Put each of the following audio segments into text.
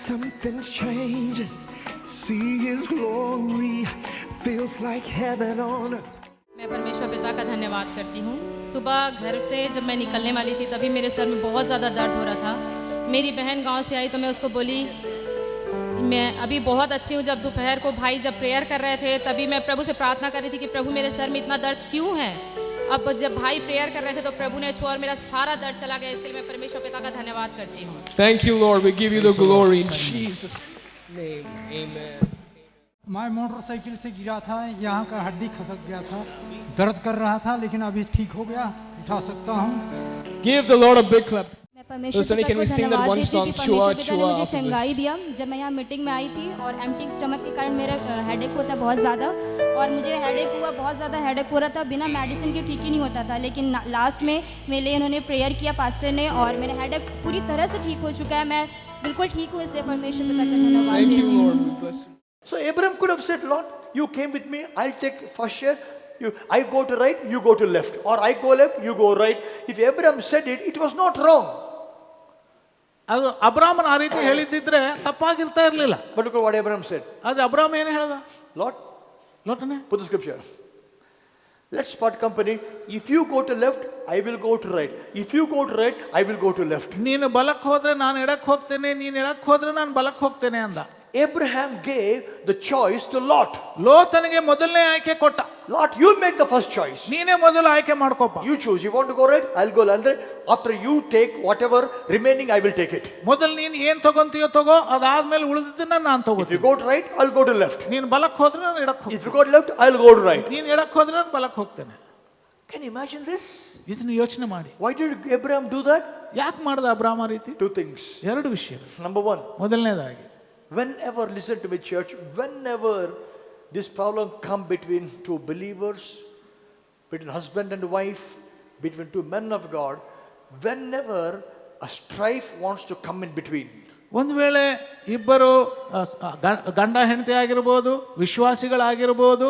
Something's changing. See His glory. Feels like heaven on earth. मैं परमेश्वर पिता का धन्यवाद करती हूँ। सुबह घर से जब मैं निकलने वाली थी तभी मेरे सर में बहुत ज़्यादा दर्द हो रहा था। मेरी बहन गांव से आई तो मैं उसको बोली मैं अभी बहुत अच्छी हूँ। जब दोपहर को भाई जब प्रेयर कर रहे थे तभी मैं प्रभु से प्रार्थना कर रही थी कि प्रभु मेरे सर में इतना दर्द क्यों है। अब जब भाई प्रेयर कर रहे थे तो प्रभु ने छुआ और मेरा सारा दर्द चला गया। इसके लिए मैं परमेश्वर पिता का धन्यवाद करती हूँ। Thank you, Lord. We give you the glory in Jesus' name. Amen. मैं मोटरसाइकिल से गिरा था, यहाँ का हड्डी खसक गया था, दर्द कर रहा था, लेकिन अभी ठीक हो गया, उठा सकता हूँ। Give the Lord a big clap. मैं परमेश्वर पिता को धन्यवाद देती हूँ कि परमेश्वर पिता ने मुझे चंगाई दिया। जब मैं यहाँ मीटिंग में आई थी और एम्प्टी स्टमक के कारण मेरा हेडेक होता है बहुत ज़्यादा, और मुझे हेडेक हुआ, बहुत ज़्यादा हेडेक हो रहा था, बिना मेडिसिन के ठीक ही नहीं होता था। लेकिन लास्ट में मेरे लिए उन्होंने प्रेयर किया पास्टर ने, और मेरा हेडेक पूरी तरह से ठीक हो चुका है। मैं बिल्कुल ठीक हूँ, इसलिए परमेश्वर पिता का धन्यवाद Thank देती you, हूँ। Lord. We bless you. So Abraham could have said, Lord, you came with me, I'll take first share. I go to right, you go to left. Or I go left, you go right. If Abraham said it, it was not wrong. ಅದು ಅಬ್ರಾಮನ್ ಆ ರೀತಿ ಹೇಳಿದ್ದಿದ್ರೆ ತಪ್ಪಾಗಿರ್ತಾ ಇರಲಿಲ್ಲ. But look at what Abraham said. ಆದ್ರೆ ಅಬ್ರಾಮ್ ಏನು ಹೇಳ್ದ? Lord, ಲೋಟನೆ put the scripture. Let's part company. If you go to left, I will go to right. If you go to right, I will go to left. ನೀನು ಬಲಕ್ಕೆ ಹೋದ್ರೆ ನಾನು ಎಡಕ್ಕೆ ಹೋಗ್ತೇನೆ, ನೀನು ಎಡಕ್ಕೆ ಹೋದ್ರೆ ನಾನು ಬಲಕ್ಕೆ ಹೋಗ್ತೇನೆ ಅಂದ. Abraham gave the choice to Lot. ಲೋತನಿಗೆ ಮೊದಲನೇ ಆಯ್ಕೆ ಕೊಟ್ಟ. Lot, you make the first choice. ನೀನೇ ಮೊದಲು ಆಯ್ಕೆ ಮಾಡ್ಕೋಪ. You choose. You want to go right, I'll go left. After you take whatever remaining, I will take it. ಮೊದಲು ನೀನು ಏನು ತಗೊಂತೀಯೋ ತಗೋ, ಅದಾದ್ಮೇಲೆ ಉಳಿದಿದ್ದನ್ನ ನಾನು If you ತಗೋತೀನಿ. go to right, I'll go to left. ನೀನು ಬಲಕ್ಕೆ ಹೋದ್ರೆ ನಾನು ಎಡಕ್ಕೆ If you ಹೋಗ್ತೀನಿ. go to left, I'll go to right. ನೀನು ಎಡಕ್ಕೆ ಹೋದ್ರೆ ನಾನು ಬಲಕ್ಕೆ ಹೋಗ್ತೇನೆ. Can you imagine this? ಇದನ್ನ ಯೋಚನೆ ಮಾಡಿ. Why did Abraham do that? ಯಾಕೆ ಮಾಡ್ದ ಅಬ್ರಾಮ ಆ ರೀತಿ? Two things. ಎರಡು ವಿಷಯ. Number one, ಮೊದಲನೇದಾಗಿ, whenever, listen to me church, whenever this problem come between two believers, between husband and wife, between two men of God, whenever a strife wants to come in between, ಒಂದು ವೇಳೆ ಇಬ್ಬರು ಗಂಡ ಹೆಂಡತಿ ಆಗಿರ್ಬೋದು, ವಿಶ್ವಾಸಿಗಳಾಗಿರ್ಬೋದು,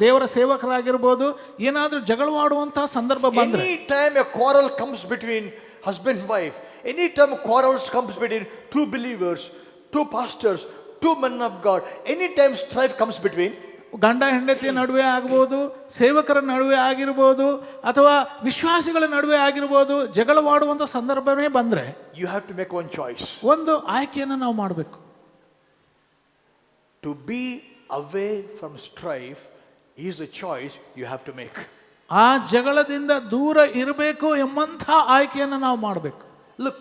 ದೇವರ ಸೇವಕರಾಗಿರ್ಬೋದು, ಏನಾದರೂ ಜಗಳವಾಡುವಂತಹ ಸಂದರ್ಭ ಬಂದ್ರೆ, any time a quarrel comes between husband and wife, any time quarrels comes between two believers, two pastors, two men of God, anytime strife comes between, ಗಂಡ ಹೆಂಡತಿಯ ನಡುವೆ ಆಗ್ಬೋದು, ಸೇವಕರ ನಡುವೆ ಆಗಿರ್ಬೋದು, ಅಥವಾ ವಿಶ್ವಾಸಿಗಳ ನಡುವೆ ಆಗಿರ್ಬೋದು, ಜಗಳವಾಡುವಂಥ ಸಂದರ್ಭವೇ ಬಂದರೆ you have to make one choice. ಒಂದು ಆಯ್ಕೆಯನ್ನು ನಾವು ಮಾಡಬೇಕು. To be away from strife is a choice you have to make. ಆ ಜಗಳದಿಂದ ದೂರ ಇರಬೇಕು ಎಂಬಂಥ ಆಯ್ಕೆಯನ್ನು ನಾವು ಮಾಡಬೇಕು. Look,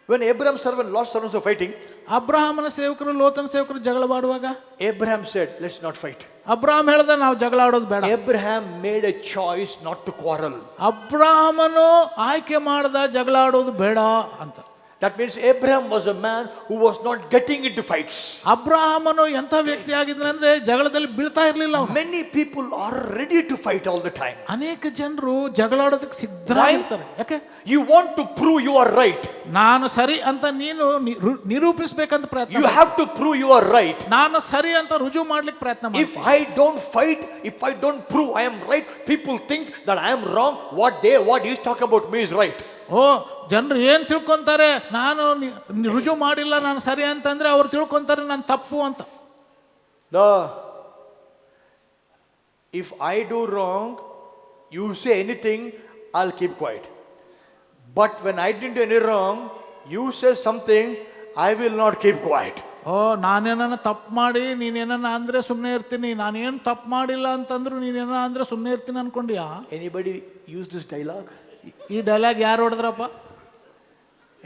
when Abraham's servant, Lot's servants were fighting, ಅಬ್ರಹಾಮನ ಸೇವಕರು ಲೋತನ ಸೇವಕರು ಜಗಳವಾಡುವಾಗ Abraham said, let's not fight. Abraham ಹೇಳ್ದ ನಾವು ಜಗಳ ಆಡೋದು ಬೇಡ. Abraham made a choice not to quarrel. ಅಬ್ರಹಾಮನು ಆಯ್ಕೆ ಮಾಡ್ದ ಜಗಳ ಆಡೋದು ಬೇಡ ಅಂತ. That means Abraham was a man who was not getting into fights. ಅಬ್ರಹಾಮನು ಎಂಥ ವ್ಯಕ್ತಿ ಆಗಿದ್ರಂದ್ರೆ ಜಗಳದಲ್ಲಿ ಬೀಳ್ತಾ ಇರಲಿಲ್ಲ. Many people are ready to fight all the time. ಅನೇಕ ಜನರು ಜಗಳಾಡೋದಕ್ಕೆ ಸಿದ್ಧರಾಗಿರ್ತಾರೆ. ಯಾಕೆ? You want to prove you are right. ನಾನು ಸರಿ ಅಂತ ನೀನು ನಿರೂಪಿಸಬೇಕಂತ ಪ್ರಯತ್ನ. You have to prove you are right. ನಾನು ಸರಿ ಅಂತ ರುಜುವು ಮಾಡ್ಲಿಕ್ಕೆ ಪ್ರಯತ್ನ ಮಾಡಿ. If I don't fight, if I don't prove I am right, people think that I am wrong. What he is talking about me is right. ಓ, ಜನರು ಏನು ತಿಳ್ಕೊಂತಾರೆ, ನಾನು ರುಜು ಮಾಡಿಲ್ಲ ನಾನು ಸರಿ ಅಂತಂದ್ರೆ ಅವ್ರು ತಿಳ್ಕೊಂತಾರೆ ನಾನು ತಪ್ಪು ಅಂತ. If I do wrong, you say anything, I'll keep quiet. But when I didn't do any wrong, you say something, I will not keep quiet. ಓ, ನಾನೇನ ತಪ್ಪು ಮಾಡಿ ನೀನೇನ ಅಂದ್ರೆ ಸುಮ್ಮನೆ ಇರ್ತೀನಿ, ನಾನೇನು ತಪ್ಪು ಮಾಡಿಲ್ಲ ಅಂತಂದ್ರು ನೀನೇನ ಅಂದ್ರೆ ಸುಮ್ಮನೆ ಇರ್ತೀನಿ ಅನ್ಕೊಂಡ್ಯಾ? Anybody use this dialogue? ಈ ಡೈಲಾಗ್ ಯಾರು ಹೊಡೆದ್ರಪ್ಪ?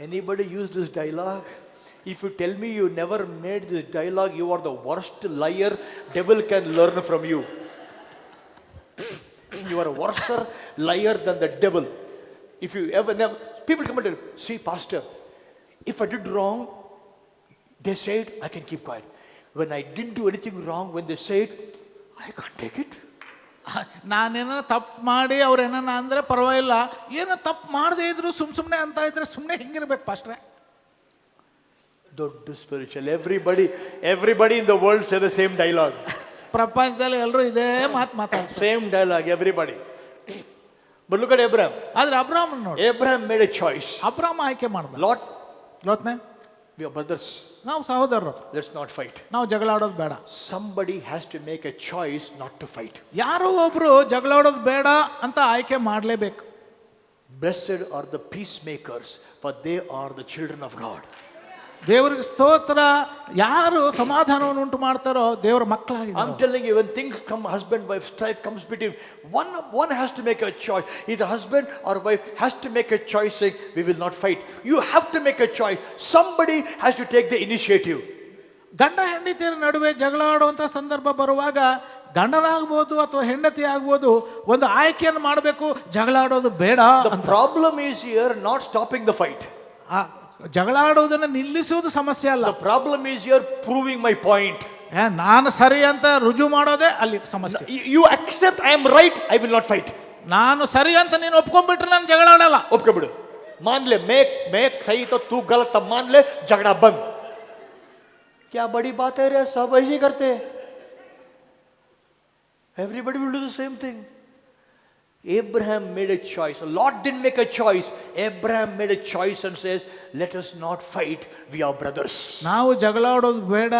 Anybody use this dialogue? If you tell me you never made this dialogue, you are the worst liar devil can learn from you. You are a worse liar than the devil. If you ever never, people come and tell, see pastor, if I did wrong, they say it, I can keep quiet. When I didn't do anything wrong, when they say it, I can't take it. ನಾನೇನ ತಪ್ಪು ಮಾಡಿ ಅವ್ರೇನ ಅಂದ್ರೆ ಪರವಾಗಿಲ್ಲ, ಏನೋ ತಪ್ಪು ಮಾಡದೇ ಇದ್ರು ಸುಮ್ಮನೆ ಅಂತ ಇದ್ರೆ ಸುಮ್ಮನೆ ಹಿಂಗಿರ್ಬೇಕು ಪಾಸ್ಟ್ರೆ. ದೊಡ್ಡ spiritual. everybody in the world say the same dialogue. ಪ್ರಪಂಚದಲ್ಲಿ ಎಲ್ಲರೂ ಇದೇ ಮಾತಾಡ್ತಾರೆ, same dialogue, everybody. But look at Abraham. ಆದ್ರೆ ಅಬ್ರಾಹ್ಮನ್ ನೋಡಿ, Abraham made a choice. ಅಬ್ರಾಹ್ಮ ಆಯ್ಕೆ ಮಾಡ್ದ. Lot, ಲೋತ್ನೆ, we are brothers. ನಾವು ಸಹೋದರರು, let's not fight. ನಾವು ಜಗಳಾಡೋದು ಬೇಡ. Somebody has to make a choice not to fight. ಯಾರೋ ಒಬ್ರು ಜಗಳಾಡೋದು ಬೇಡ ಅಂತ ಆಯ್ಕೆ ಮಾಡಲೇಬೇಕು. Blessed are the peacemakers, for they are the children of God. ದೇವರಿಗೆ ಸ್ತೋತ್ರ. ಯಾರು ಸಮಾಧಾನವನ್ನು ಉಂಟು ಮಾಡ್ತಾರೋ ದೇವರ ಮಕ್ಕಳಾಗಿದ್ದಾರೆ. I'm telling you, when things come, husband wife strife comes between, one has to make a choice. Either husband or wife has to make a choice saying, we will not fight. You have to make a choice. Somebody has to take the initiative. ಗಂಡ ಹೆಂಡತಿಯರ ನಡುವೆ ಜಗಳ ಆಡುವಂಥ ಸಂದರ್ಭ ಬರುವಾಗ ಗಂಡನಾಗ್ಬೋದು ಅಥವಾ ಹೆಂಡತಿ ಆಗ್ಬೋದು ಒಂದು ಆಯ್ಕೆಯನ್ನು ಮಾಡಬೇಕು. ಜಗಳ ಆಡೋದು ಬೇಡ. The problem is here not stopping the fight. ಜಗಳ ಆಡೋದನ್ನು ನಿಲ್ಲಿಸುವುದು ಸಮಸ್ಯೆ ಅಲ್ಲ. The problem is here proving my point. ನಾನು ಸರಿ ಅಂತ ರುಜು ಮಾಡೋದೇ ಅಲ್ಲಿ ಸಮಸ್ಯೆ. You accept I am right, I will not fight. ನಾನು ಸರಿ ಅಂತ ನೀನು ಒಪ್ಕೊಂಡ್ಬಿಟ್ರೆ ನಾನು ಜಗಳ ಆಡಲ್ಲ. ಒಪ್ಕೊಂಡ್ಬಿಡು. मान ले मैं सही तो तू गलत, तब मान ले, झगड़ा बंद. क्या बड़ी बात है रे, सब ऐसे करते हैं. Everybody will do the same thing. Abraham made a choice. Lot didn't make a choice. Abraham made a choice and says, let us not fight, we are brothers. ನಾವು ಜಗಳ ಆಡೋದು ಬೇಡ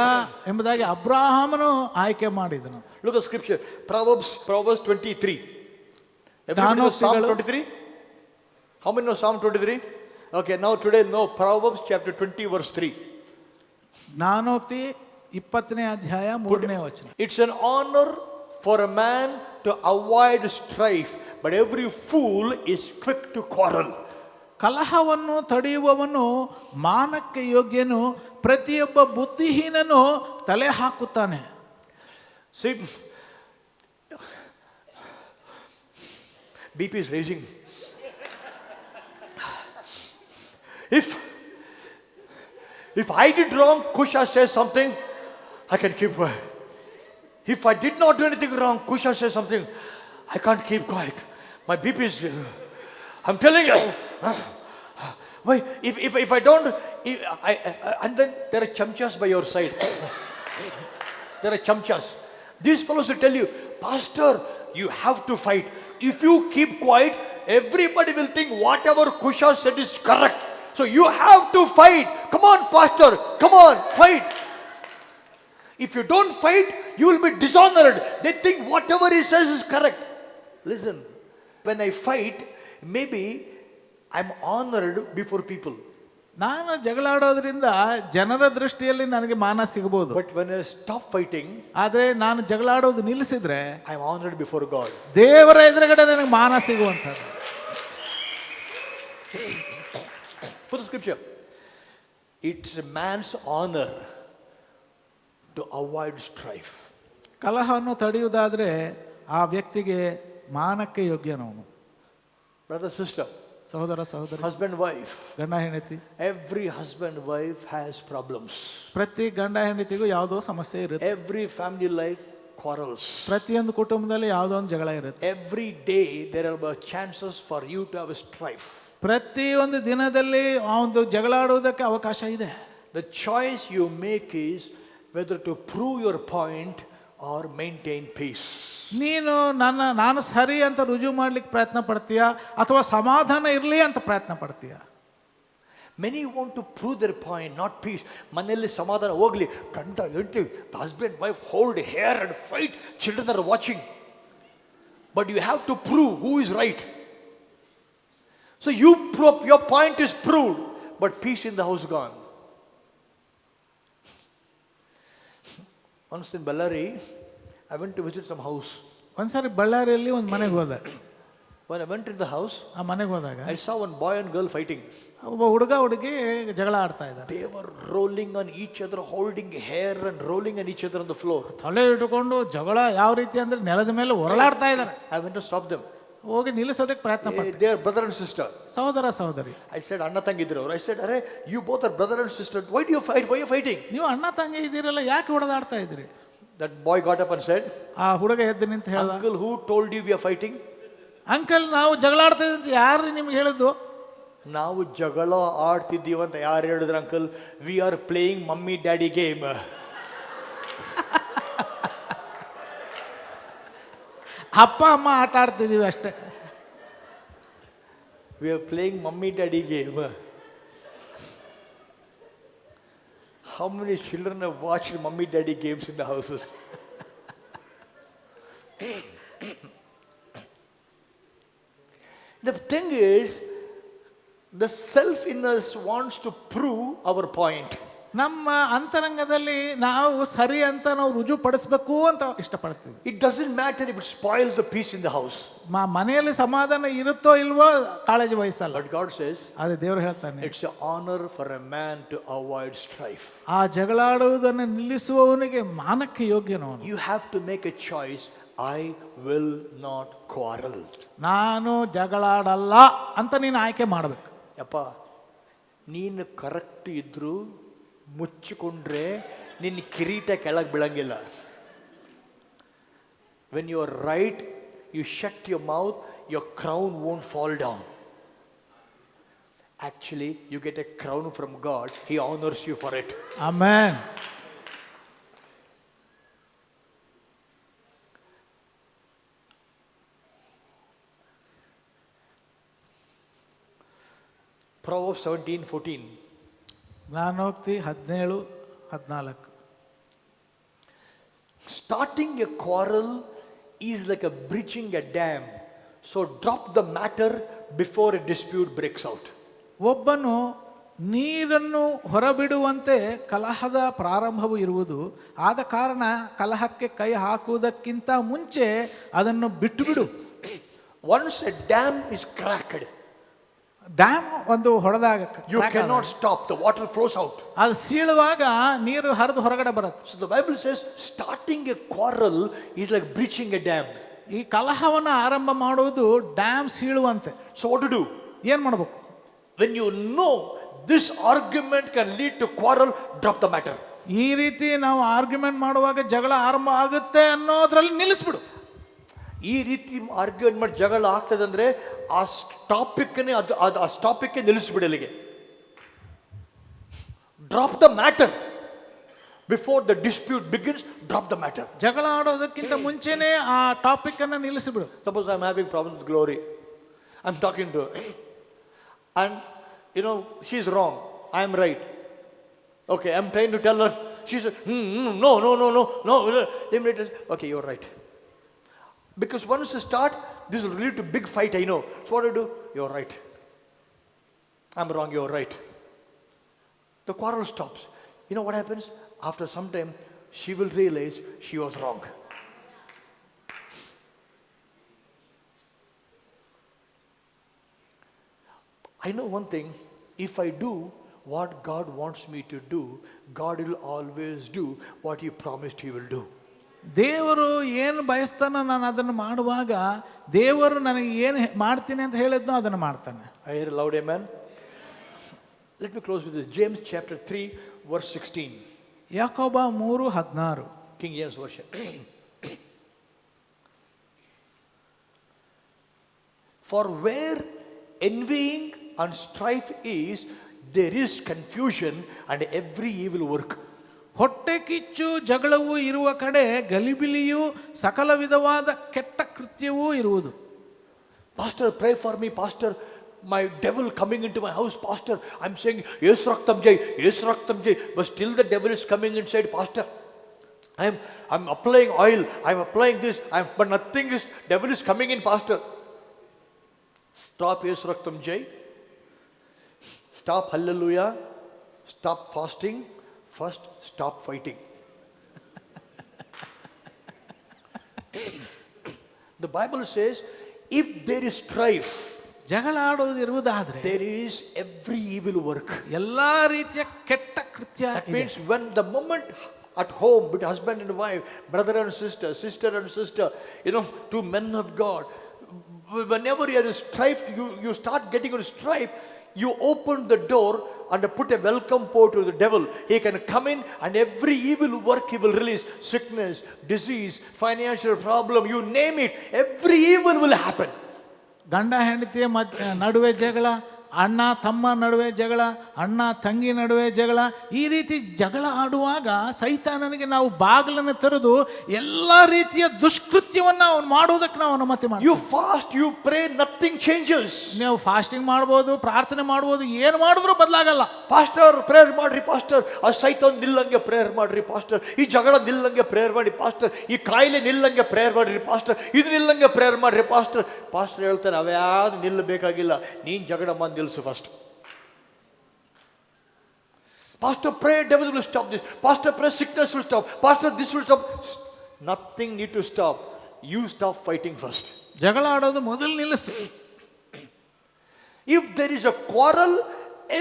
ಎಂಬುದಾಗಿ ಅಬ್ರಹಾಮನು ಆಯ್ಕೆ ಮಾಡಿದನು. Look at scripture. Proverbs 23. Everybody know Psalm 23? How many know Psalm 23? Okay, now today know Proverbs chapter 20 verse 3. ಜ್ಞಾನೋಕ್ತಿ 20ನೇ ಅಧ್ಯಾಯ 3ನೇ ವಚನ. It's an honor for a man to avoid strife, but every fool is quick to quarrel. ಕಲಹವನ್ನು ತಡೆಯುವವನು ಮಾನಕ್ಕೆ ಯೋಗ್ಯನು, ಪ್ರತಿಯೊಬ್ಬ ಬುದ್ಧಿಹೀನನು ತಲೆ ಹಾಕುತ್ತಾನೆ. See, BP is raising. If I did wrong, Kusha says something, I can keep quiet. If I did not do anything wrong, Kusha says something, I can't keep quiet. My BP is, I'm telling you. Why? If I don't, and then there are chamchas by your side. There are chamchas. These fellows will tell you, Pastor, you have to fight. If you keep quiet, everybody will think whatever Kusha said is correct. So you have to fight. Come on, Pastor. Come on, fight. If you don't fight, you will be dishonored. They think whatever he says is correct. Listen, when I fight, maybe I'm honored before people. ನಾನು ಜಗಳ ಆಡೋದ್ರಿಂದ ಜನರ ದೃಷ್ಟಿಯಲ್ಲಿ ನನಗೆ ಮಾನ ಸಿಗಬಹುದು. But when I stop fighting, ಆದರೆ ನಾನು ಜಗಳ ಆಡೋದು ನಿಲ್ಲಿಸಿದ್ರೆ I'm honored before God. ದೇವರ ಎದುರುಗಡೆ ನನಗೆ ಮಾನ ಸಿಗುವಂಥದ್ದು. Put the scripture. It's a man's honor to avoid strife. ಕಲಹವನ್ನು ತಡೆಯುವುದಾದ್ರೆ ಆ ವ್ಯಕ್ತಿಗೆ ಮಾನಕ್ಕೆ ಯೋಗ್ಯನವನು. Brother, sister, ಸಹೋದರ ಸಹೋದರಿ, husband, wife. ಗಂಡ ಹೆಂಡತಿ, Every husband, wife has problems. ಪ್ರತಿ ಗಂಡ ಹೆಂಡತಿಗೂ ಯಾವುದೋ ಸಮಸ್ಯೆ ಇರುತ್ತೆ. Every family life quarrels. ಪ್ರತಿಯೊಂದು ಕುಟುಂಬದಲ್ಲಿ ಯಾವುದೋ ಒಂದು ಜಗಳ ಇರುತ್ತೆ. Every day there are chances for you to have a strife. ಪ್ರತಿಯೊಂದು ದಿನದಲ್ಲಿ ಆ ಒಂದು ಜಗಳ ಆಡುವುದಕ್ಕೆ ಅವಕಾಶ ಇದೆ. The choice you make is whether to prove your point or maintain peace. ನೀನು ನಾನು ಸರಿ ಅಂತ ರುಜು ಮಾಡ್ಲಿಕ್ಕೆ ಪ್ರಯತ್ನ ಪಡ್ತೀಯಾ ಅಥವಾ ಸಮಾಧಾನ ಇರಲಿ ಅಂತ ಪ್ರಯತ್ನ ಪಡ್ತೀಯಾ? Many want to prove their point, not peace. ಮನೆಯಲ್ಲಿ ಸಮಾಧಾನ ಹೋಗ್ಲಿ, ಗಂಡ ಹೆಂಡತಿ, husband wife hold hair and fight, children are watching. But you have to prove who is right. So your point is proved, but peace in the house gone. Once in Ballari, I went to visit some house. ಒಂದ್ಸಾರಿ ಬಳ್ಳಾರಿಯಲ್ಲಿ ಒಂದು ಮನೆಗೆ ಹೋದೆ. When I went to the house, ಆ ಮನೆಗೆ ಹೋದಾಗ I saw one boy and girl fighting. ಒಬ್ಬ ಹುಡುಗ ಹುಡುಗಿ ಜಗಳ ಆಡ್ತಾ ಇದ್ದಾರೆ. They were rolling on each other, holding hair and rolling on each other on the floor. ತಲೆ ಇಟ್ಟುಕೊಂಡು ಜಗಳ ಯಾವ ರೀತಿ ಅಂದ್ರೆ ನೆಲದ ಮೇಲೆ ಹೊರಳಾಡ್ತಾ ಇದ್ದಾರೆ. I went to stop them. ಹೋಗಿ ನಿಲ್ಲಿಸೋದಕ್ಕೆ ಪ್ರಯತ್ನ ಪಡ್ತಾರೆ. They are brother and sister. ಸಹೋದರ ಸಹೋದರಿ. I said, Anna tangidiru. I said, Arey, you both are brother and sister. Why do you fight? Why are you fighting? ನೀವು ಅಣ್ಣ ತಂಗಿ ಇದ್ದೀರಲ್ಲ, ಯಾಕೆ ಹೊಡೆದಾಡ್ತಾ ಇದ್ದೀರಿ? That boy got up and said, ಆ ಹುಡುಗ ಎದ್ದು ನಿಂತು ಹೇಳ್ದ, Uncle, who told you we are fighting? Uncle ನಾವು ಜಗಳ ಆಡ್ತಾ ಇದ್ದೀವಿ ಅಂತ ಯಾರು ನಿಮ್ಗೆ ಹೇಳಿದ್ದು? ನಾವು ಜಗಳ ಆಡ್ತಿದ್ದೀವಿ ಅಂತ ಯಾರು ಹೇಳಿದ್ರು uncle? We are playing mummy daddy game. ಅಪ್ಪ ಅಮ್ಮ ಆಟ ಆಡ್ತಿದ್ದೀವಿ ಅಷ್ಟೇ. We are playing mummy daddy game. How many children have watched mummy daddy games in the houses? The thing is, the self-inness wants to prove our point. ನಮ್ಮ ಅಂತರಂಗದಲ್ಲಿ ನಾವು ಸರಿ ಅಂತ ನಾವು ರುಜುಪಡಿಸ್ಬೇಕು ಅಂತ ಇಷ್ಟಪಡ್ತೀವಿ. It doesn't matter if it spoils the peace in the house. ಮನೆಯಲ್ಲಿ ಸಮಾಧಾನ ಇರುತ್ತೋ ಇಲ್ವೋ ಕಾಳಜಿ ವಹಿಸಲ್ಲ. But God says, ಅದೇ ದೇವರು ಹೇಳ್ತಾನೆ, it's an honor for a man to avoid strife. ಆ ಜಗಳಾಡುವುದನ್ನು ನಿಲ್ಲಿಸುವವನಿಗೆ ಮಾನಕ್ಕೆ ಯೋಗ್ಯನವನು. You have to make a choice. I will not quarrel. ನಾನು ಜಗಳಾಡಲ್ಲ ಅಂತ ನೀನು ಆಯ್ಕೆ ಮಾಡಬೇಕು. ಯಪ್ಪ, ನೀನು ಕರೆಕ್ಟ್ ಇದ್ರು ಮುಚ್ಚಿಕೊಂಡ್ರೆ ನಿನ್ನ ಕಿರೀಟ ಕೆಳಗೆ ಬೀಳಂಗಿಲ್ಲ. When you are right, you shut your mouth, your crown won't fall down. Actually, you get a crown from God. He honors you for it. Amen. Proverbs 17:14. ಜ್ಞಾನೋಕ್ತಿ 17:14. Starting a quarrel is like a breaching a dam. So drop the matter before a dispute breaks out. ಒಬ್ಬನು ನೀರನ್ನು ಹೊರಬಿಡುವಂತೆ ಕಲಹದ ಪ್ರಾರಂಭವು ಇರುವುದು. ಆದ ಕಾರಣ ಕಲಹಕ್ಕೆ ಕೈ ಹಾಕುವುದಕ್ಕಿಂತ ಮುಂಚೆ ಅದನ್ನು ಬಿಟ್ಟು ಬಿಡು. Once a dam is cracked, dam ಒಂದು ಹೊಡೆದಾಗ you cannot stop. The water flows out. ಅದು ಸೀಳುವಾಗ ನೀರು ಹರಿದು ಹೊರಗಡೆ ಬರುತ್ತೆ. So the Bible says starting a quarrel is like breaching a dam. ಈ ಕಲಹವನ್ನು ಆರಂಭ ಮಾಡುವುದು dam ಸೀಳುವಂತೆ. So what to do? ಏನ್ ಮಾಡಬೇಕು? When you know this argument can lead to quarrel, drop the matter. ಈ ರೀತಿ ನಾವು ಆರ್ಗ್ಯುಮೆಂಟ್ ಮಾಡುವಾಗ ಜಗಳ ಆರಂಭ ಆಗುತ್ತೆ ಅನ್ನೋದ್ರಲ್ಲಿ ನಿಲ್ಲಿಸ್ಬಿಡು. ಈ ರೀತಿ ಆರ್ಗ್ಯುಮೆಂಟ್ ಮಾಡಿ ಜಗಳ ಆಗ್ತದೆ ಅಂದ್ರೆ ಆ ಟಾಪಿಕ್ನೇ ಆ ಟಾಪಿಕ್ ನಿಲ್ಲಿಸ್ಬಿಡಲಿಗೆ. Drop the matter before the dispute begins. Drop the matter. ಜಗಳ ಆಡೋದಕ್ಕಿಂತ ಮುಂಚೆನೆ ಆ ಟಾಪಿಕ್ ಅನ್ನು ನಿಲ್ಲಿಸಿಬಿಡು. Suppose I'm having problems with Glory. I'm talking to her. And she's wrong. I'm right. Okay, I'm trying to tell her. She said, no. Okay, you're right. Because once you start, this will lead to big fight, I know. So what do I do? You're right. I'm wrong, you're right. The quarrel stops. You know what happens? After some time, she will realize she was wrong. I know one thing. If I do what God wants me to do, God will always do what He promised He will do. ದೇವರು ಏನು ಬಯಸ್ತಾನೋ ನಾನು ಅದನ್ನು ಮಾಡುವಾಗ ದೇವರು ನನಗೆ ಏನು ಮಾಡ್ತೀನಿ ಅಂತ ಹೇಳಿದ್ನೋ ಅದನ್ನು ಮಾಡ್ತಾನೆ. I hear a loud amen. Let me close with this. James chapter 3 verse 16. ಯಾಕೋಬ 3:16. King James version. For where envying and strife is, there is confusion and every evil work. ಹೊಟ್ಟೆ ಕಿಚ್ಚು ಜಗಳವೂ ಇರುವ ಕಡೆ ಗಲಿಬಿಲಿಯೂ ಸಕಲ ವಿಧವಾದ ಕೆಟ್ಟ ಕೃತ್ಯವೂ ಇರುವುದು. Pastor, pray for me, Pastor. My devil coming into my house, Pastor. I'm saying, yes, Raktam Jai. But still the devil is coming inside, Pastor. I'm applying oil. I'm applying this. But nothing is, devil is coming in, Pastor. Stop, yes, Raktam Jai. Stop, hallelujah. Stop fasting. First, stop fighting. The Bible says, if there is strife, ಜಗಳ ಆಡೋದು ಇರುವುದಾದ್ರೆ there is every evil work. ಎಲ್ಲಾ ರೀತಿಯ ಕೆಟ್ಟ ಕೃತ್ಯ. That means when the moment at home with husband and wife, brother and sister, sister and sister, two men of God, whenever you have a strife, you start getting into strife, you open the door and put a welcome pour to the devil. He can come in and every evil work he will release. Sickness, disease, financial problem, you name it. Every evil will happen. ಗಂಡ ಹೆಂಡತಿಯ ನಡುವೆ ಜಗಳ, ಅಣ್ಣ ತಮ್ಮ ನಡುವೆ ಜಗಳ, ಅಣ್ಣ ತಂಗಿ ನಡುವೆ ಜಗಳ, ಈ ರೀತಿ ಜಗಳ ಆಡುವಾಗ ಸೈತಾನನಿಗೆ ನಾವು ಬಾಗಿಲನ್ನು ತೆರೆದು ಎಲ್ಲ ರೀತಿಯ ದುಷ್ಕೃತ್ಯ ಕೃತ್ಯವನ್ನ ಅವನು ಮಾಡುವುದಕ್ಕೆ ನಾವು ಅನುಮತಿ ಮಾಡ್ತೀವಿ. You fast, you pray, nothing changes. ನೀವು ಫಾಸ್ಟಿಂಗ್ ಮಾಡ್ಬೋದು, ಪ್ರಾರ್ಥನೆ ಮಾಡ್ಬೋದು, ಏನು ಮಾಡಿದ್ರು ಬದಲಾಗಲ್ಲ. ಪಾಸ್ಟರ್ ಪ್ರೇಯರ್ ಮಾಡ್ರಿ ಪಾಸ್ಟರ್, ಆ ಸೈತಾನ್ ನಿಲ್ಲಂಗೆ ಪ್ರೇಯರ್ ಮಾಡ್ರಿ ಪಾಸ್ಟರ್, ಈ ಜಗಳ ನಿಲ್ಲಂಗೆ ಪ್ರೇಯರ್ ಮಾಡಿ ಪಾಸ್ಟರ್, ಈ ಕಾಯಿಲೆ ನಿಲ್ಲಂಗೆ ಪ್ರೇಯರ್ ಮಾಡ್ರಿ ಪಾಸ್ಟರ್, ಇದು ನಿಲ್ಲಂಗೆ ಪ್ರೇಯರ್ ಮಾಡ್ರಿ ಪಾಸ್ಟರ್. ಪಾಸ್ಟರ್ ಹೇಳ್ತಾರೆ ಅವ್ಯಾವುದು ನಿಲ್ಲಬೇಕಾಗಿಲ್ಲ, ನೀನು ಜಗಳ ಮಾಡಿ ನಿಲ್ಲಿಸು first. Pastor, pray, devil will stop this. Pastor, pray, sickness will stop. Pastor, this will stop. Nothing need to stop. You stop fighting first. ಜಗಳ ಆಡೋದು ಮೊದಲು ನಿಲ್ಲಿಸಿ. If there is a quarrel,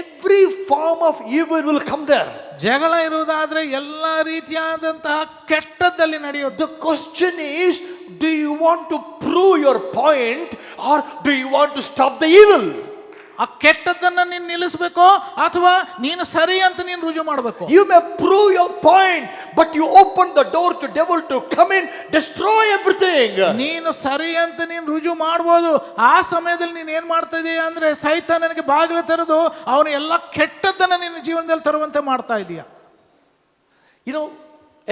every form of evil will come there. ಜಗಳ ಇರುವುದಾದ್ರೆ ಎಲ್ಲ ರೀತಿಯಾದಂತಹ ಕೆಟ್ಟದ್ದಲ್ಲಿ ನಡೆಯೋದು. The question is, do you want to prove your point or do you want to stop the evil? ಆ ಕೆಟ್ಟದ್ದನ್ನ ನೀನು ನಿಲ್ಲಿಸಬೇಕು ಅಥವಾ ನೀನು ಸರಿ ಅಂತ ನೀನು ರುಜು ಮಾಡಬೇಕು. You may prove your point, but you open the door to devil to come in, destroy everything. ನೀನು ಸರಿ ಅಂತ ನೀನು ರುಜು ಮಾಡ್ಬೋದು, ಆ ಸಮಯದಲ್ಲಿ ನೀನು ಏನ್ ಮಾಡ್ತಾ ಇದೀಯ ಅಂದ್ರೆ ಸೈತಾನನಿಗೆ ಬಾಗಿಲು ತೆರೆದು ಅವನು ಎಲ್ಲ ಕೆಟ್ಟದ್ದನ್ನ ನಿನ್ನ ಜೀವನದಲ್ಲಿ ತರುವಂತೆ ಮಾಡ್ತಾ ಇದೀಯ. You know,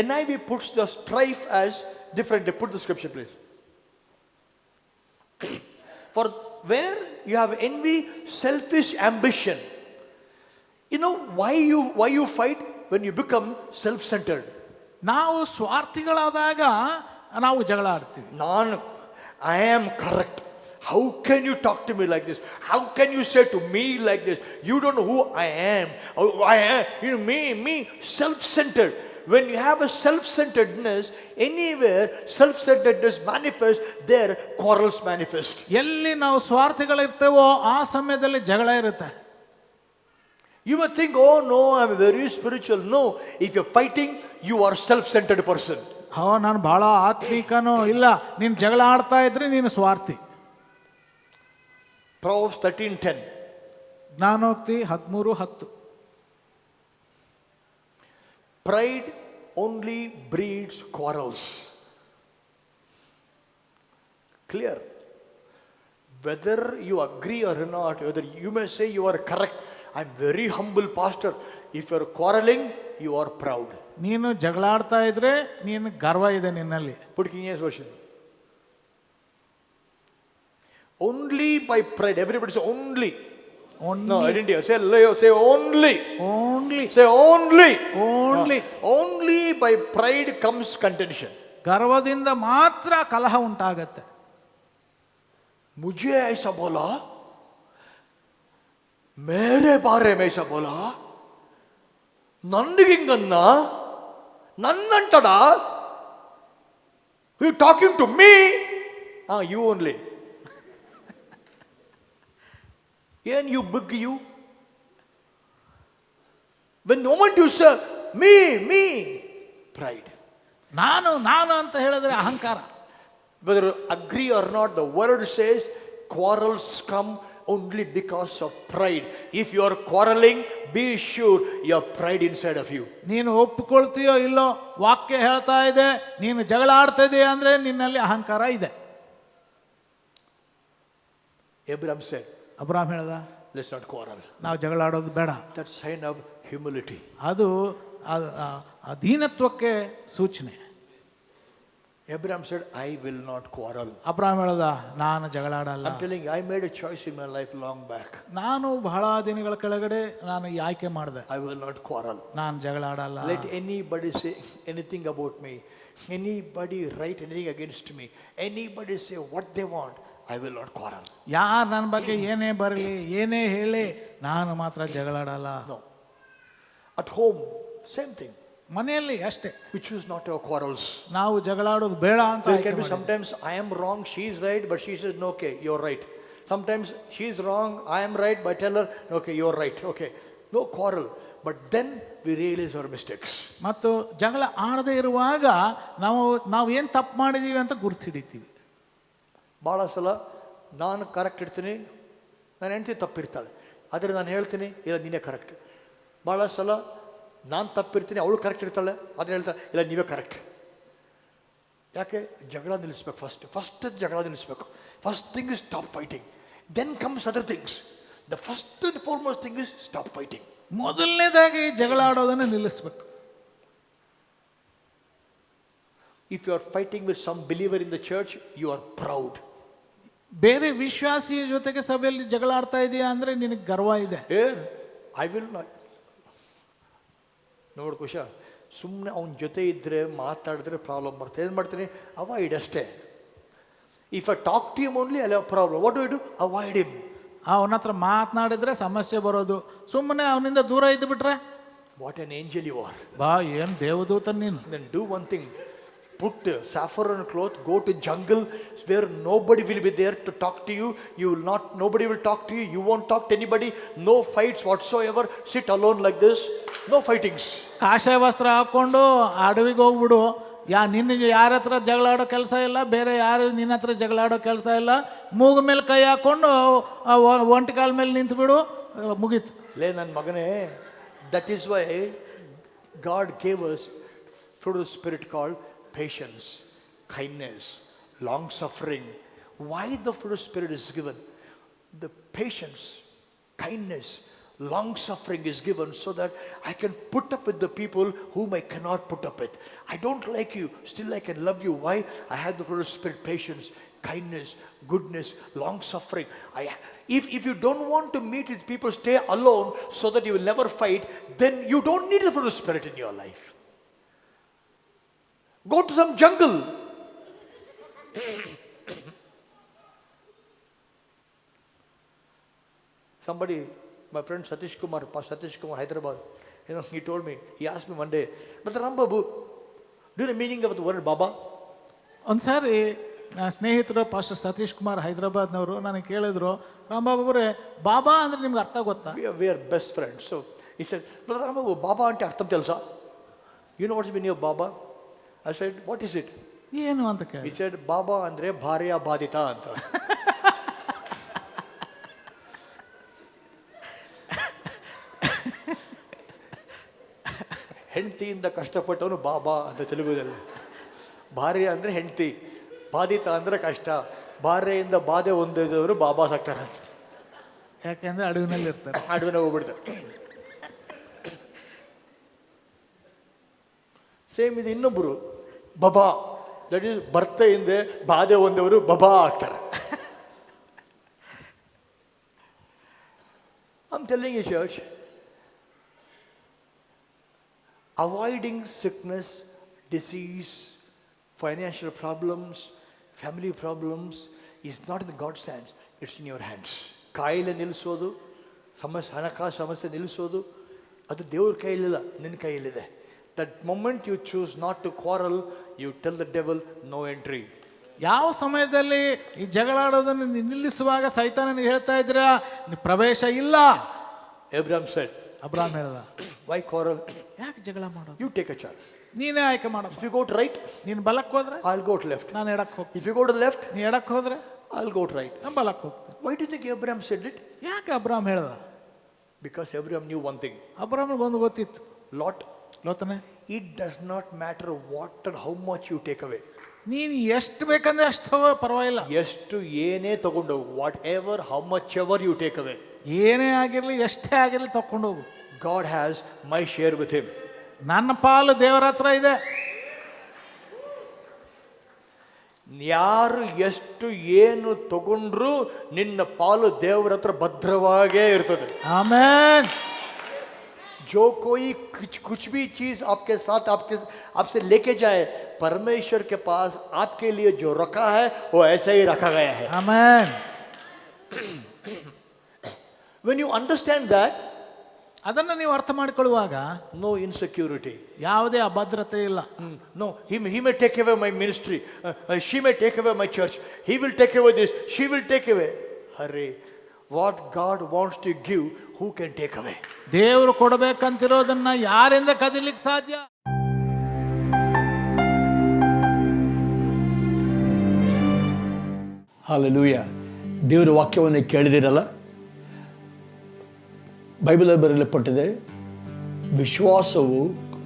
NIV puts the strife as different. They put the scripture, please. For where you have envy, selfish ambition. You know why you fight? When you become self-centered. ನಾವು ಸ್ವಾರ್ಥಿಗಳಾದಾಗ ನಾವು ಜಗಳ ಆಡ್ತೀವಿ. I am correct. How can you talk to me like this? How can you say to me like this? You don't know who I am. Oh, I am. You know, me, self-centered. When you have a self-centeredness, anywhere self-centeredness manifests, there quarrels manifest. ಎಲ್ಲಿ ನಾವು ಸ್ವಾರ್ಥಿಗಳಿರ್ತೇವೋ ಆ ಸಮಯದಲ್ಲಿ ಜಗಳ ಇರುತ್ತೆ. You may think, oh no, I'm very spiritual. No, if you're fighting, you are self-centered person. ನಾನು ಬಹಳ ಆತ್ಮಿಕನೋ ಇಲ್ಲ, ನೀನು ಜಗಳ ಆಡ್ತಾ ಇದ್ರೆ ನೀನು ಸ್ವಾರ್ಥಿ. Proverbs 13:10. ಜ್ಞಾನೋಕ್ತಿ 13:10. Pride only breeds quarrels. Clear. Whether you agree or not, whether you may say you are correct, I'm very humble pastor. If you are quarreling, you are proud. ನೀನು ಜಗಳ ಆಡ್ತಾ ಇದ್ರೆ ನೀನು ಗರ್ವ ಇದೆ ನಿನ್ನಲ್ಲಿ. Put King James version. Only by pride. Everybody say only. No, I didn't hear. Say only. Only. Say only. Only. Only by pride comes contention. ಗರ್ವದಿಂದ ಮಾತ್ರ ಕಲಹ ಉಂಟಾಗತ್ತೆ. मुझे ऐसा बोला, मेरे बारे में ऐसा बोला, नन्निगिंगन्न, नन्नंटड़ा, you talking to me? You only. And you big you. When the moment you say me, pride. ನಾನು ಅಂತ ಹೇಳಿದ್ರೆ ಅಹಂಕಾರ. Whether you agree or not, the word says quarrels come only because of pride. If you are quarreling, be sure you have pride inside of you. ನೀನು ಒಪ್ಪಿಕೊಳ್ತೀಯೋ ಇಲ್ಲೋ, ವಾಕ್ಯ ಹೇಳ್ತಾ ಇದೆ ನೀನು ಜಗಳ ಆಡ್ತಾ ಇದೆಯಾ ಅಂದ್ರೆ ನಿನ್ನಲ್ಲಿ ಅಹಂಕಾರ ಇದೆ. Abraham said, ಅಬ್ರಾಮ್ ಹೇಳ್ದ, let's not quarrel. ನಾವು ಜಗಳ ಆಡೋದು ಬೇಡ. That's sign of humility. ಅದು ದೀನತ್ವಕ್ಕೆ ಸೂಚನೆ. Abraham said, I will not quarrel. ಅಬ್ರಾಮ್ ಹೇಳ್ದ, ನಾನು ಜಗಳ ಆಡಲ್ಲ. I'm telling you, I made a choice in my life long back. ನಾನು ಬಹಳ ದಿನಗಳ ಕೆಳಗಡೆ ನಾನು ಈ ಆಯ್ಕೆ ಮಾಡಿದೆ. I will not quarrel. ನಾನು ಜಗಳ ಆಡಲ್ಲ. Let anybody say anything about me, anybody write anything against me, anybody say what they want, I will not quarrel. ಯಾರು ನನ್ನ ಬಗ್ಗೆ ಏನೇ ಬರಲಿ ಏನೇ ಹೇಳಿ ನಾನು ಮಾತ್ರ ಜಗಳ ಆಡಲ್ಲ. No. At home, same thing. ಮನೆಯಲ್ಲಿ ಅಷ್ಟೇ. We choose not to have quarrels. ನಾವು ಜಗಳ ಆಡೋದು ಬೇಡ ಅಂತ. There can be sometimes I am wrong, she is right, but she says no, okay, you're right. Sometimes she is wrong, I am right, but tell her okay, you're right. Okay, no quarrel. But then we realize our mistakes. ಮತ್ತು ಜಗಳ ಆಡದೇ ಇರುವಾಗ ನಾವು ಏನು ತಪ್ಪು ಮಾಡಿದೀವಿ ಅಂತ ಗುರುತಿಡಿತೀವಿ. ಭಾಳ ಸಲ ನಾನು ಕರೆಕ್ಟ್ ಇರ್ತೀನಿ, ನಾನು ಹೆಂಡ್ತಿ ತಪ್ಪಿರ್ತಾಳೆ, ಆದರೆ ನಾನು ಹೇಳ್ತೀನಿ ಇಲ್ಲ ನೀನೇ ಕರೆಕ್ಟ್. ಭಾಳ ಸಲ ನಾನು ತಪ್ಪಿರ್ತೀನಿ, ಅವಳು ಕರೆಕ್ಟ್ ಇರ್ತಾಳೆ, ಆದರೆ ಹೇಳ್ತಾಳೆ ಇಲ್ಲ ನೀವೇ ಕರೆಕ್ಟ್. ಯಾಕೆ? ಜಗಳ ನಿಲ್ಲಿಸ್ಬೇಕು. ಫಸ್ಟ್ ಜಗಳ ನಿಲ್ಲಿಸ್ಬೇಕು. First thing is stop fighting, then comes other things. The first and foremost thing is stop fighting. ಮೊದಲನೇದಾಗಿ ಜಗಳ ಆಡೋದನ್ನು ನಿಲ್ಲಿಸ್ಬೇಕು. If you are fighting with some believer in the church, you are proud. ಬೇರೆ ವಿಶ್ವಾಸಿಯ ಜೊತೆಗೆ ಸಭೆಯಲ್ಲಿ ಜಗಳ ಆಡ್ತಾ ಇದೆಯಾ ಅಂದರೆ ನಿನಗೆ ಗರ್ವ ಇದೆ. I will not. ನೋಡು ಕುಶ, ಸುಮ್ಮನೆ ಅವನ ಜೊತೆ ಇದ್ದರೆ ಮಾತಾಡಿದ್ರೆ ಪ್ರಾಬ್ಲಮ್ ಬರ್ತದೆ. ಏನು ಮಾಡ್ತೀನಿ? ಅವಾಯ್ಡ್ ಅಷ್ಟೇ. If I talk to him only I have problem. What do I do? Avoid him. ಅವನ ಹತ್ರ ಮಾತನಾಡಿದ್ರೆ ಸಮಸ್ಯೆ ಬರೋದು. ಸುಮ್ಮನೆ ಅವನಿಂದ ದೂರ ಇದ್ದು ಬಿಟ್ರೆ, what an angel you are. ಬಾ, ಏನು ದೇವದೂತ ನೀನು. Then do one thing. Put saffron cloth, go to jungle where nobody will be there to talk to you. Nobody will talk to you. You won't talk to anybody. No fights whatsoever. Sit alone like this. No fightings. ಕಾಷಾಯ ವಸ್ತ್ರ ಹಾಕ್ಕೊಂಡು ಅಡವಿಗೆ ಹೋಗ್ಬಿಡು. ನಿನ್ನ ಯಾರ ಹತ್ರ ಜಗಳ ಆಡೋ ಕೆಲಸ ಇಲ್ಲ, ಬೇರೆ ಯಾರು ನಿನ್ನ ಹತ್ರ ಜಗಳ ಆಡೋ ಕೆಲಸ ಇಲ್ಲ. ಮೂಗು ಮೇಲೆ ಕೈ ಹಾಕ್ಕೊಂಡು ಒಂಟಿ ಕಾಲ ಮೇಲೆ ನಿಂತುಬಿಡು, ಮುಗೀತು. ನನ್ನ ಮಗನೇ, that is why God gave us fruit of the Spirit called patience, kindness, long suffering. Why the fruit of the Spirit is given? The patience, kindness, long suffering is given so that I can put up with the people whom I cannot put up with. I don't like you, still I can love you. Why? I have the fruit of the Spirit: patience, kindness, goodness, long suffering. If you don't want to meet with people, stay alone so that you will never fight, then you don't need the fruit of the Spirit in your life. Go to some jungle. Somebody, my friend Satish Kumar, Pastor Satish Kumar, Hyderabad, he told me, he asked me one day, Brother Rambabu, do you know the meaning of the word Baba? ಒಂದು ಸಾರಿ ನನ್ನ ಸ್ನೇಹಿತರು pastor Satish Kumar ಹೈದರಾಬಾದ್ನವರು ನನಗೆ ಕೇಳಿದ್ರು, ರಾಂಬಾಬು ಅವರೇ, ಬಾಬಾ ಅಂದರೆ ನಿಮ್ಗೆ ಅರ್ಥ ಗೊತ್ತಾ? We are best friends. So he said, Brother Rambabu, Baba ante artham telusa? You know what's the meaning of Baba? I said, what is it? ಏನು ಅಂತ ಕೇಳಿ. He said, Baba andre bharya badita anta. ಹೆಂಡತಿಯಿಂದ ಕಷ್ಟಪಟ್ಟವನು ಬಾಬಾ ಅಂತ ತೆಲುಗುದಲ್ಲಿ. ಭಾರ್ಯ ಅಂದರೆ ಹೆಂಡತಿ, ಬಾಧಿತ ಅಂದರೆ ಕಷ್ಟ. ಭಾರ್ಯೆಯಿಂದ ಬಾಧೆ ಹೊಂದಿದವರು ಬಾಬಾ ಸಾಕ್ತಾರಂತ. ಯಾಕೆಂದರೆ ಅಡವಿನಲ್ಲಿ ಇರ್ತಾರೆ, ಅಡವಿನ ಹೋಗ್ಬಿಡ್ತಾರೆ. ಸೇಮ್ ಇದು ಇನ್ನೊಬ್ಬರು ಬಬಾ, ದಟ್ ಈಸ್ ಬರ್ತೆ ಹಿಂದೆ ಬಾಧೆ ಹೊಂದವರು ಬಬಾ ಆಗ್ತಾರೆ. I'm telling you, church, avoiding sickness, disease, financial problems, family problems is not in God's hands, it's in your hands. ಕಾಯಿಲೆ ನಿಲ್ಲಿಸೋದು, ಹಣಕಾಸು ಸಮಸ್ಯೆ ನಿಲ್ಲಿಸೋದು, ಅದು ದೇವ್ರ ಕೈಯಲ್ಲಿಲ್ಲ, ನಿನ್ನ ಕೈಯಲ್ಲಿದೆ. That moment you choose not to quarrel, you tell the devil, no entry. ಯಾವ ಸಮಯದಲ್ಲಿ ಈ ಜಗಳಾಡೋದನ್ನು ನಿಲ್ಲಿಸುವಾಗ ಸೈತಾನನಿಗೆ ಹೇಳ್ತಾ ಇದ್ದೀರಾ, ಪ್ರವೇಶ ಇಲ್ಲ. Abraham said, ಅಬ್ರಾಮ್ ಹೇಳ್ದ, why quarrel? ಯಾಕೆ ಜಗಳ ಮಾಡೋದು? You take a charge. ನೀನೇ ಆಯ್ಕೆ ಮಾಡು. If you go to right, ನೀನು ಬಲಕ್ಕೆ ಹೋದ್ರೆ I'll go to left. ನಾನು ಎಡಕ್ಕೆ ಹೋಗ್ತೀನಿ. If you go to the left, ನೀ ಎಡಕ್ಕೆ ಹೋದ್ರೆ I'll go to right. ನಾನು ಬಲಕ್ಕೆ ಹೋಗ್ತೀನಿ. Why do you think Abraham said it? ಯಾಕೆ ಅಬ್ರಾಮ್ ಹೇಳ್ದ? Because Abraham knew one thing. ಅಬ್ರಾಮ್ಗೆ ಒಂದು ಗೊತ್ತಿತ್ತು. ಲೋತನೇ, It does not matter what and how much you take away. ನೀನು ಎಷ್ಟು ಬೇಕಂದ್ರೆ ಅಷ್ಟು ತಗೋ, ಪರವಾಗಿಲ್ಲ. ಎಷ್ಟು ಏನೇ ತಗೊಂಡು, whatever, how much ever you take away, ಏನೇ ಆಗಿರಲಿ ಎಷ್ಟೇ ಆಗಿರಲಿ ತಗೊಂಡೋಗು. God has my share with him. ನನ್ನ ಪಾಲು ದೇವರ ಹತ್ರ ಇದೆ. ಯಾರು ಎಷ್ಟು ಏನು ತಗೊಂಡ್ರು ನಿನ್ನ ಪಾಲು ದೇವರ ಹತ್ರ ಭದ್ರವಾಗೇ ಇರ್ತದೆ. ಆಮೆನ್. जो कोई कुछ भी चीज आपके साथ आपसे लेके जाए, परमेश्वर के पास आपके लिए जो रखा है वो ऐसा ही रखा गया है. Amen. When you understand that, ಅದನ್ನು ನೀವು ಅರ್ಥ ಮಾಡಿಕೊಳ್ಳುವಾಗ no insecurity, ಯಾವುದೇ ಅಭದ್ರತೆ ಇಲ್ಲ. no, he may take away my ministry, she may take away my church, he will take away this, she will take away. Hurry, what God wants to give, who can take away? ದೇವರು ಕೊಡಬೇಕಂತಿರೋದನ್ನ ಯಾರಿಂದ ಕದಿಲಿಕ್ಕೆ ಸಾಧ್ಯ? Hallelujah. ದೇವರ ವಾಕ್ಯವನ್ನು ಕೇಳಿದಿರಲ್ಲ, ಬೈಬಲಲ್ಲಿ ಬರೆಯಲ್ಪಟ್ಟಿದೆ, ವಿಶ್ವಾಸವು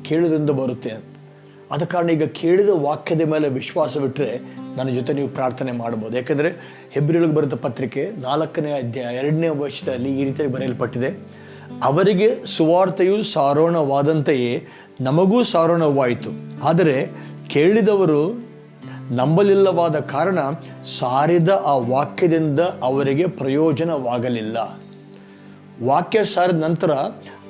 ಕೇಳುವುದರಿಂದ ಬರುತ್ತೆ ಅಂತ. ಆದ ಕಾರಣ ಈಗ ಕೇಳಿದ ವಾಕ್ಯದ ಮೇಲೆ ವಿಶ್ವಾಸವಿಟ್ಟರೆ ನನ್ನ ಜೊತೆ ನೀವು ಪ್ರಾರ್ಥನೆ ಮಾಡ್ಬೋದು. ಯಾಕೆಂದರೆ ಹೆಬ್ರಿಯರಿಗೆ ಬರೆದ ಪತ್ರಿಕೆ 4ನೇ ಅಧ್ಯಾಯ 2ನೇ ವಚನದಲ್ಲಿ ಈ ರೀತಿಯಾಗಿ ಬರೆಯಲ್ಪಟ್ಟಿದೆ, ಅವರಿಗೆ ಸುವಾರ್ತೆಯು ಸಾರೋಣವಾದಂತೆಯೇ ನಮಗೂ ಸಾರೋಣವಾಯಿತು, ಆದರೆ ಕೇಳಿದವರು ನಂಬಲಿಲ್ಲವಾದ ಕಾರಣ ಸಾರಿದ ಆ ವಾಕ್ಯದಿಂದ ಅವರಿಗೆ ಪ್ರಯೋಜನವಾಗಲಿಲ್ಲ. ವಾಕ್ಯ ಸಾರಿದ ನಂತರ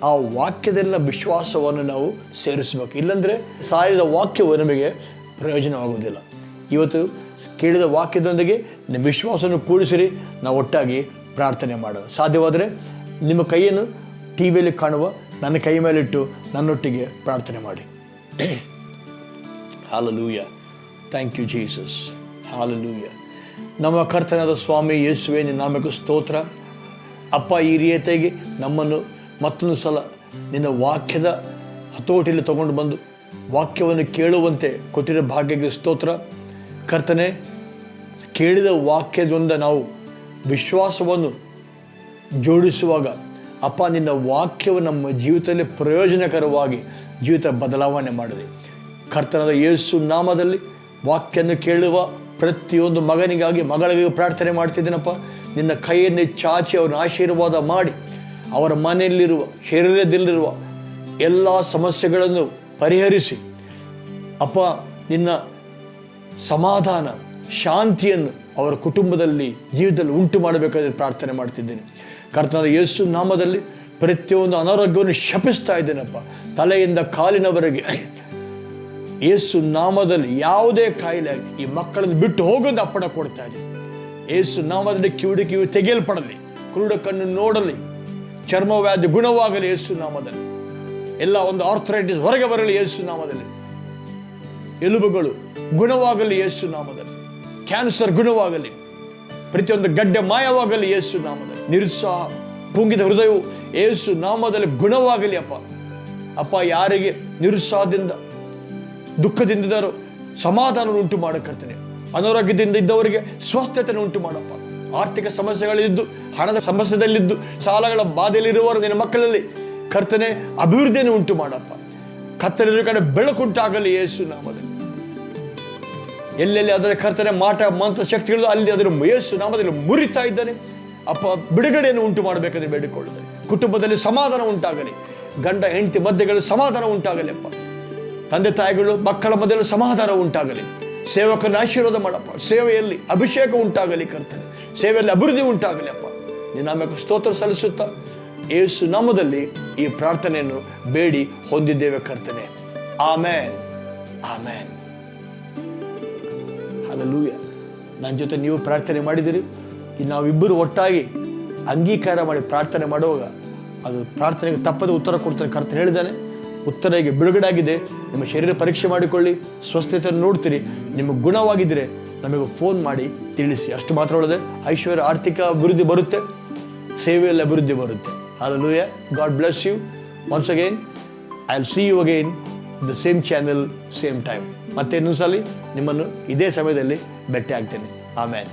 ಆ ವಾಕ್ಯದಲ್ಲಿನ ವಿಶ್ವಾಸವನ್ನು ನಾವು ಸೇರಿಸಬೇಕು. ಇಲ್ಲಾಂದರೆ ಸಾರಿದ ವಾಕ್ಯವು ನಮಗೆ ಪ್ರಯೋಜನವಾಗುವುದಿಲ್ಲ. ಇವತ್ತು ಕೇಳಿದ ವಾಕ್ಯದೊಂದಿಗೆ ನಿಮ್ಮ ವಿಶ್ವಾಸವನ್ನು ಕೂಡಿಸಿರಿ. ನಾವು ಒಟ್ಟಾಗಿ ಪ್ರಾರ್ಥನೆ ಮಾಡೋಣ. ಸಾಧ್ಯವಾದರೆ ನಿಮ್ಮ ಕೈಯನ್ನು ಟಿ ವಿಯಲ್ಲಿ ಕಾಣುವ ನನ್ನ ಕೈ ಮೇಲಿಟ್ಟು ನನ್ನೊಟ್ಟಿಗೆ ಪ್ರಾರ್ಥನೆ ಮಾಡಿ. Hallelujah. Thank you Jesus. Hallelujah. ನಮ್ಮ ಕರ್ತನಾದ ಸ್ವಾಮಿ ಯೇಸುವೇ, ನಿನ್ನ ನಾಮಕ್ಕೆ ಸ್ತೋತ್ರ. ಅಪ್ಪ, ಈ ರೀತಿಯಾಗಿ ನಮ್ಮನ್ನು ಮತ್ತೊಂದು ಸಲ ನಿನ್ನ ವಾಕ್ಯದ ಹತೋಟಿಯಲ್ಲಿ ತಗೊಂಡು ಬಂದು ವಾಕ್ಯವನ್ನು ಕೇಳುವಂತೆ ಕೊಟ್ಟಿರೋ ಭಾಗ್ಯಕ್ಕೆ ಸ್ತೋತ್ರ. ಕರ್ತನೆ, ಕೇಳಿದ ವಾಕ್ಯದಿಂದ ನಾವು ವಿಶ್ವಾಸವನ್ನು ಜೋಡಿಸುವಾಗ ಅಪ್ಪ, ನಿನ್ನ ವಾಕ್ಯವು ನಮ್ಮ ಜೀವಿತದಲ್ಲಿ ಪ್ರಯೋಜನಕರವಾಗಿ ಜೀವಿತ ಬದಲಾವಣೆ ಮಾಡಿದೆ. ಕರ್ತನಾದ ಯೇಸು ನಾಮದಲ್ಲಿ ವಾಕ್ಯವನ್ನು ಕೇಳುವ ಪ್ರತಿಯೊಂದು ಮಗನಿಗಾಗಿ ಮಗಳಿಗಾಗಿ ಪ್ರಾರ್ಥನೆ ಮಾಡ್ತಿದ್ದೀನಪ್ಪ. ನಿನ್ನ ಕೈಯನ್ನೇ ಚಾಚಿ ಅವರನ್ನು ಆಶೀರ್ವಾದ ಮಾಡಿ ಅವರ ಮನೆಯಲ್ಲಿರುವ ಶರೀರದಲ್ಲಿರುವ ಎಲ್ಲ ಸಮಸ್ಯೆಗಳನ್ನು ಪರಿಹರಿಸಿ ಅಪ್ಪ, ನಿನ್ನ ಸಮಾಧಾನ ಶಾಂತಿಯನ್ನು ಅವರ ಕುಟುಂಬದಲ್ಲಿ ಜೀವಿತದಲ್ಲಿ ಉಂಟು ಮಾಡಬೇಕಾದ್ರೆ ಪ್ರಾರ್ಥನೆ ಮಾಡ್ತಿದ್ದೇನೆ. ಕರ್ತನಾದ ಯೇಸು ನಾಮದಲ್ಲಿ ಪ್ರತಿಯೊಂದು ಅನಾರೋಗ್ಯವನ್ನು ಶಪಿಸ್ತಾ ಇದ್ದೇನಪ್ಪ. ತಲೆಯಿಂದ ಕಾಲಿನವರೆಗೆ ಯೇಸು ನಾಮದಲ್ಲಿ ಯಾವುದೇ ಕಾಯಿಲೆ ಈ ಮಕ್ಕಳನ್ನು ಬಿಟ್ಟು ಹೋಗೋದು ಅಪ್ಪಣ ಕೊಡ್ತಾ ಇದೆ. ಯೇಸು ನಾಮದಲ್ಲಿ ಕಿವಿ ತೆಗೆಯಲ್ಪಡಲಿ, ಕುರುಡ ಕಣ್ಣು ನೋಡಲಿ, ಚರ್ಮವ್ಯಾಧಿ ಗುಣವಾಗಲಿ ಯೇಸು ನಾಮದಲ್ಲಿ. ಎಲ್ಲ ಒಂದು ಆರ್ಥರೈಟಿಸ್ ಹೊರಗೆ ಬರಲಿ ಯೇಸು ನಾಮದಲ್ಲಿ. ಎಲುಬುಗಳು ಗುಣವಾಗಲಿ ಯೇಸು ನಾಮದಲ್ಲಿ. ಕ್ಯಾನ್ಸರ್ ಗುಣವಾಗಲಿ, ಪ್ರತಿಯೊಂದು ಗಡ್ಡೆ ಮಾಯವಾಗಲಿ ಯೇಸು ನಾಮದಲ್ಲಿ. ನಿರುತ್ಸಾಹ, ಕುಂಗಿದ ಹೃದಯವು ಯೇಸು ನಾಮದಲ್ಲಿ ಗುಣವಾಗಲಿ ಅಪ್ಪ. ಅಪ್ಪ, ಯಾರಿಗೆ ನಿರುತ್ಸಾಹದಿಂದ ದುಃಖದಿಂದಿದ್ದಾರೋ ಸಮಾಧಾನವನ್ನು ಉಂಟು ಮಾಡಕರ್ತೇನೆ. ಅನಾರೋಗ್ಯದಿಂದ ಇದ್ದವರಿಗೆ ಸ್ವಸ್ಥತೆಯನ್ನು ಉಂಟು ಮಾಡಪ್ಪ. ಆರ್ಥಿಕ ಸಮಸ್ಯೆಗಳಿದ್ದು, ಹಣದ ಸಮಸ್ಯೆದಲ್ಲಿದ್ದು, ಸಾಲಗಳ ಬಾಧೆಯಲ್ಲಿರುವವರು ನಿನ್ನ ಮಕ್ಕಳಲ್ಲಿ ಕರ್ತನೆ ಅಭಿವೃದ್ಧಿಯನ್ನು ಉಂಟು ಮಾಡಪ್ಪ. ಕತ್ತಲಿರುವ ಕಡೆ ಬೆಳಕುಂಟಾಗಲಿ ಯೇಸು ನಾಮದಲ್ಲಿ. ಎಲ್ಲೆಲ್ಲಿ ಅದರ ಕರ್ತನೆ ಮಾಟ ಮಂತ್ರ ಶಕ್ತಿಗಳು ಅಲ್ಲಿ ಅದರ ಯೇಸು ನಾಮದಲ್ಲಿ ಮುರಿತಾ ಇದ್ದಾನೆ ಅಪ್ಪ. ಬಿಡುಗಡೆಯನ್ನು ಉಂಟು ಮಾಡಬೇಕಂದ್ರೆ ಬೇಡಿಕೊಳ್ಳುತ್ತಾರೆ. ಕುಟುಂಬದಲ್ಲಿ ಸಮಾಧಾನ ಉಂಟಾಗಲಿ, ಗಂಡ ಹೆಂಡತಿ ಮಧ್ಯೆಗಳು ಸಮಾಧಾನ ಉಂಟಾಗಲಿ ಅಪ್ಪ. ತಂದೆ ತಾಯಿಗಳು ಮಕ್ಕಳ ಮಧ್ಯದಲ್ಲಿ ಸಮಾಧಾನ ಉಂಟಾಗಲಿ. ಸೇವಕರನ್ನು ಆಶೀರ್ವಾದ ಮಾಡಪ್ಪ. ಸೇವೆಯಲ್ಲಿ ಅಭಿಷೇಕ ಉಂಟಾಗಲಿ ಕರ್ತನೆ. ಸೇವೆಯಲ್ಲಿ ಅಭಿವೃದ್ಧಿ ಉಂಟಾಗಲಿ ಅಪ್ಪ. ನಿನ್ನ ನಾಮಕ್ಕೆ ಸ್ತೋತ್ರ ಸಲ್ಲಿಸುತ್ತಾ ಯೇಸು ನಾಮದಲ್ಲಿ ಈ ಪ್ರಾರ್ಥನೆಯನ್ನು ಬೇಡಿ ಹೊಂದಿದ್ದೇವೆ ಕರ್ತನೆ. ಆಮೇನ್, ಆಮೇನ್. ಹಲ್ಲೆಲೂಯಾ. ನನ್ನ ಜೊತೆ ನೀವು ಪ್ರಾರ್ಥನೆ ಮಾಡಿದಿರಿ. ನಾವಿಬ್ಬರು ಒಟ್ಟಾಗಿ ಅಂಗೀಕಾರ ಮಾಡಿ ಪ್ರಾರ್ಥನೆ ಮಾಡುವಾಗ ಅದು ಪ್ರಾರ್ಥನೆಗೆ ತಪ್ಪದೆ ಉತ್ತರ ಕೊಡ್ತಾನೆ. ಕರ್ತನೆ ಹೇಳಿದ್ದಾನೆ, ಉತ್ತರ ಈಗ ಬಿಡುಗಡೆ ಆಗಿದೆ. ನಿಮ್ಮ ಶರೀರ ಪರೀಕ್ಷೆ ಮಾಡಿಕೊಳ್ಳಿ, ಸ್ವಸ್ಥತೆಯನ್ನು ನೋಡ್ತೀರಿ. ನಿಮಗೆ ಗುಣವಾಗಿದ್ದರೆ ನಮಗೆ ಫೋನ್ ಮಾಡಿ ತಿಳಿಸಿ. ಅಷ್ಟು ಮಾತ್ರ ಒಳ್ಳೆದೆ. ಐಶ್ವರ್ಯ, ಆರ್ಥಿಕ ಅಭಿವೃದ್ಧಿ ಬರುತ್ತೆ, ಸೇವೆಯಲ್ಲಿ ಅಭಿವೃದ್ಧಿ ಬರುತ್ತೆ. Hallelujah. God bless you. Once again, I'll see you again the same channel, same time. ಮತ್ತೆ ಇನ್ನೊಂದು ಸಲ ನಿಮ್ಮನ್ನು ಇದೇ ಸಮಯದಲ್ಲಿ ಭೇಟಿ ಆಗ್ತೇನೆ. ಆಮೇನ್.